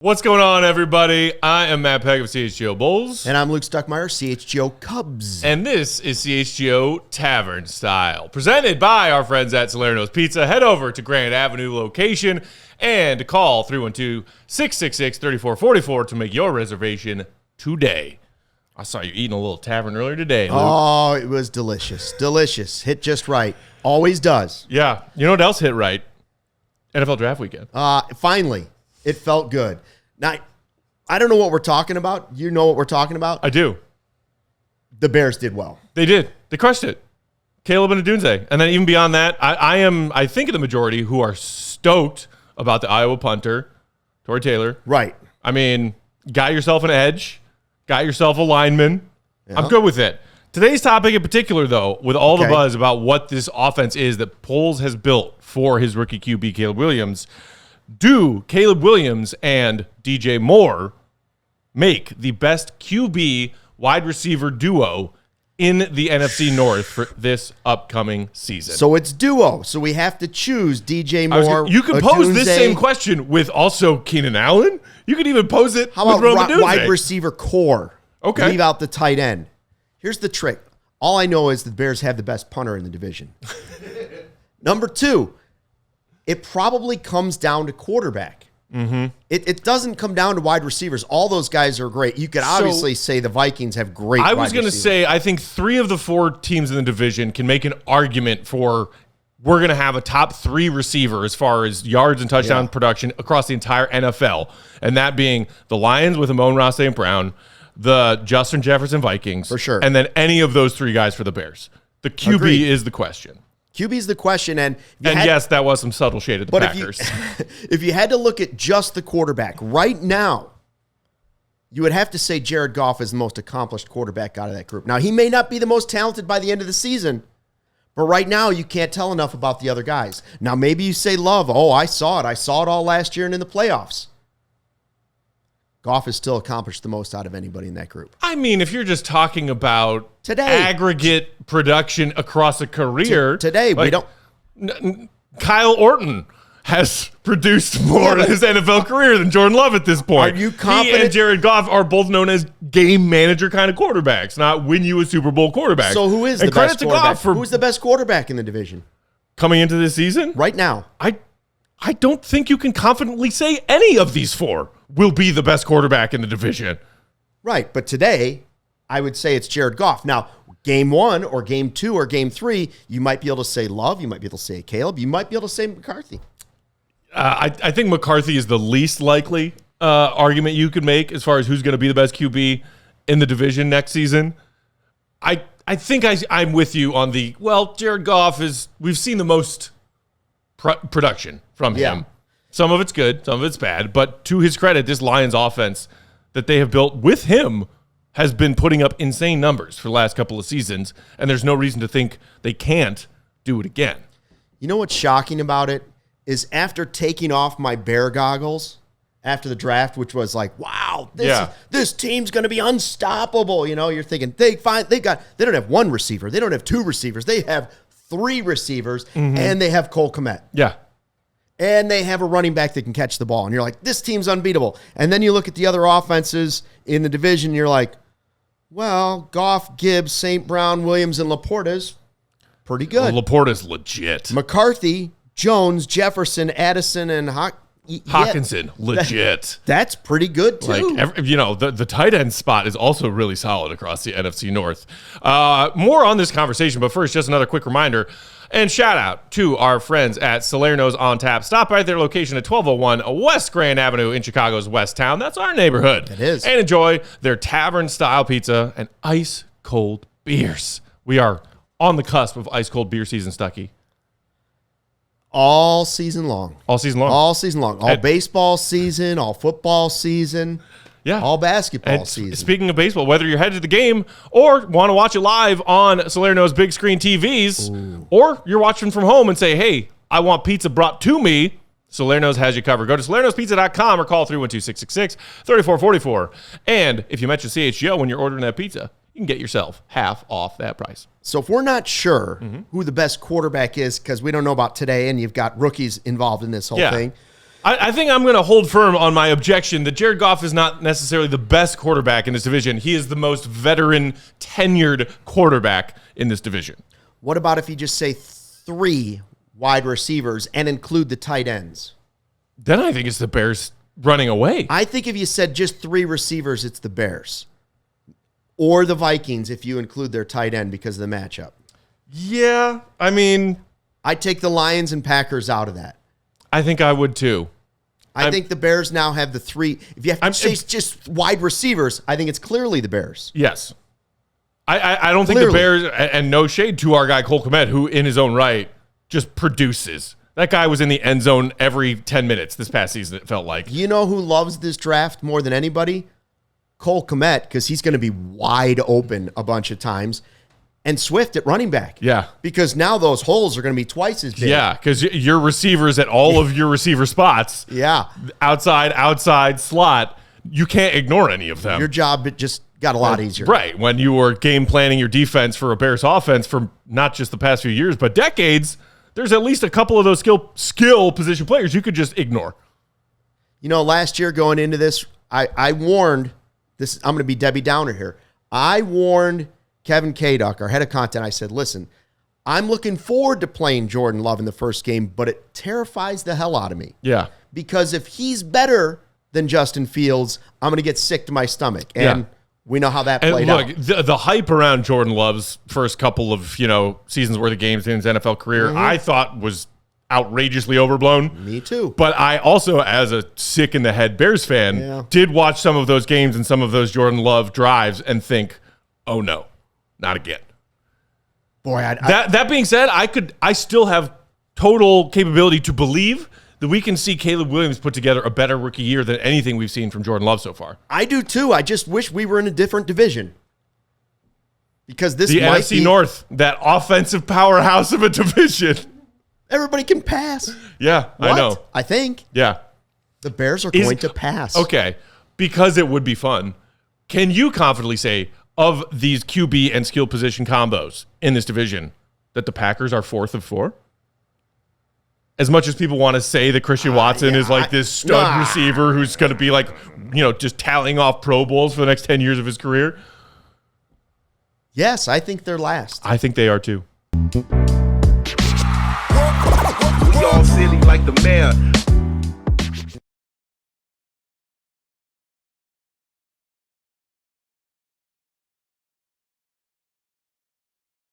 What's going on, everybody? I am Matt Peck of CHGO Bulls. And I'm Luke Stuckmeyer, CHGO Cubs. And this is CHGO Tavern Style, presented by our friends at Salerno's Pizza. Head over to Grand Avenue location and call 312-666-3444 to make your reservation today. I saw you eating a little tavern earlier today, Luke. Oh, it was delicious. Delicious. Hit just right. Always does. Yeah. You know what else hit right? NFL Draft Weekend. Finally, it felt good. Now, I don't know what we're talking about. You know what we're talking about? I do. The Bears did well. They did. They crushed it. Caleb and Oduzne. And then even beyond that, I think of the majority who are stoked about the Iowa punter, Torrey Taylor. Right. I mean, got yourself an edge, got yourself a lineman. Yeah. I'm good with it. Today's topic in particular, though, with all the buzz about what this offense is that Poles has built for his rookie QB, Caleb Williams, do Caleb Williams and D.J. Moore make the best QB wide receiver duo in the NFC North for this upcoming season? So it's duo. So we have to choose D.J. Moore. You could pose this same question with also Keenan Allen. You could even pose it with Rome Oduzne. Wide receiver core? Okay. Leave out the tight end. Here's the trick. All I know is the Bears have the best punter in the division. Number two, it probably comes down to quarterback. Mm-hmm. It doesn't come down to wide receivers. All those guys are great. You could obviously say the Vikings have great I was going to say, I think 3 of the 4 teams in the division can make an argument for we're going to have a top 3 receiver as far as yards and touchdown production across the entire NFL. And that being the Lions with Amon-Ra St. Brown, the Justin Jefferson Vikings. For sure. And then any of those 3 guys for the Bears. The QB Agreed. is the question. QB is the question, yes, that was some subtle shade at the Packers. If you had to look at just the quarterback right now, you would have to say Jared Goff is the most accomplished quarterback out of that group. Now, he may not be the most talented by the end of the season, but right now you can't tell enough about the other guys. Now, maybe you say Love. Oh, I saw it. I saw it all last year and in the playoffs. Goff has still accomplished the most out of anybody in that group. I mean, if you're just talking about today, aggregate production across a career. Today, we don't. Kyle Orton has produced more in his NFL career than Jordan Love at this point. Are you confident? He and Jared Goff are both known as game manager kind of quarterbacks, not win you a Super Bowl quarterback. So who is the best quarterback? Who's the best quarterback in the division? Coming into this season? Right now. I don't think you can confidently say any of these 4 will be the best quarterback in the division. Right, but today, I would say it's Jared Goff. Now, game 1 or game 2 or game 3, you might be able to say Love, you might be able to say Caleb, you might be able to say McCarthy. I think McCarthy is the least likely argument you could make as far as who's going to be the best QB in the division next season. I think I'm with you on Jared Goff we've seen the most production from him. Yeah. Some of it's good, some of it's bad, but to his credit, this Lions offense that they have built with him has been putting up insane numbers for the last couple of seasons, and there's no reason to think they can't do it again. You know what's shocking about it is after taking off my bear goggles after the draft, which was like, wow, this team's going to be unstoppable. You know, you're thinking they don't have 1 receiver, they don't have 2 receivers, they have 3 receivers, and they have Cole Kmet. Yeah. And they have a running back that can catch the ball. And you're like, this team's unbeatable. And then you look at the other offenses in the division, and you're like, well, Goff, Gibbs, St. Brown, Williams, and Laporta's pretty good. Well, Laporta's legit. McCarthy, Jones, Jefferson, Addison, and Hawkinson, legit. That's pretty good, too. The tight end spot is also really solid across the NFC North. More on this conversation, but first, just another quick reminder. And shout out to our friends at Salerno's on Tap. Stop by their location at 1201 West Grand Avenue in Chicago's West Town. That's our neighborhood. It is. And enjoy their tavern-style pizza and ice-cold beers. We are on the cusp of ice-cold beer season, Stucky. All season long. All season long. All season long. All baseball season, all football season. Yeah. All basketball season. Speaking of baseball, whether you're headed to the game or want to watch it live on Salerno's big screen TVs, or you're watching from home and say, hey, I want pizza brought to me, Salerno's has you covered. Go to salernospizza.com or call 312-666-3444. And if you mention CHGO when you're ordering that pizza, you can get yourself half off that price. So if we're not sure who the best quarterback is, because we don't know about today, and you've got rookies involved in this whole thing, I think I'm going to hold firm on my objection that Jared Goff is not necessarily the best quarterback in this division. He is the most veteran, tenured quarterback in this division. What about if you just say 3 wide receivers and include the tight ends? Then I think it's the Bears running away. I think if you said just 3 receivers, it's the Bears. Or the Vikings if you include their tight end because of the matchup. Yeah, I mean... I take the Lions and Packers out of that. I think I would too. I think the Bears now have the 3. If you have to say just wide receivers, I think it's clearly the Bears. Yes. I don't think the Bears, and no shade to our guy Cole Kmet, who in his own right just produces. That guy was in the end zone every 10 minutes this past season, it felt like. You know who loves this draft more than anybody? Cole Kmet, because he's going to be wide open a bunch of times. And Swift at running back. Yeah. Because now those holes are going to be twice as big. Yeah, because your receivers at all of your receiver spots. Yeah. Outside, slot, you can't ignore any of them. Your job just got a lot easier. Right. When you were game planning your defense for a Bears offense for not just the past few years, but decades, there's at least a couple of those skill position players you could just ignore. You know, last year going into this, I warned, I'm going to be Debbie Downer here. I warned Kevin Kaduck, our head of content, I said, listen, I'm looking forward to playing Jordan Love in the first game, but it terrifies the hell out of me. Yeah. Because if he's better than Justin Fields, I'm going to get sick to my stomach. And we know how that played out. The hype around Jordan Love's first couple of, seasons worth of games in his NFL career, I thought was outrageously overblown. Me too. But I also, as a sick in the head Bears fan, did watch some of those games and some of those Jordan Love drives and think, oh no. Not again. Boy, that being said, I still have total capability to believe that we can see Caleb Williams put together a better rookie year than anything we've seen from Jordan Love so far. I do too. I just wish we were in a different division. Because this the might NFC be North, that offensive powerhouse of a division. Everybody can pass. Yeah, what? I know. I think. Yeah. The Bears are going to pass. Okay, because it would be fun. Can you confidently say, of these QB and skill position combos in this division, that the Packers are 4th of 4? As much as people want to say that Christian Watson is like this stud receiver who's going to be like, just tallying off Pro Bowls for the next 10 years of his career. Yes, I think they're last. I think they are too. We all silly like the mayor.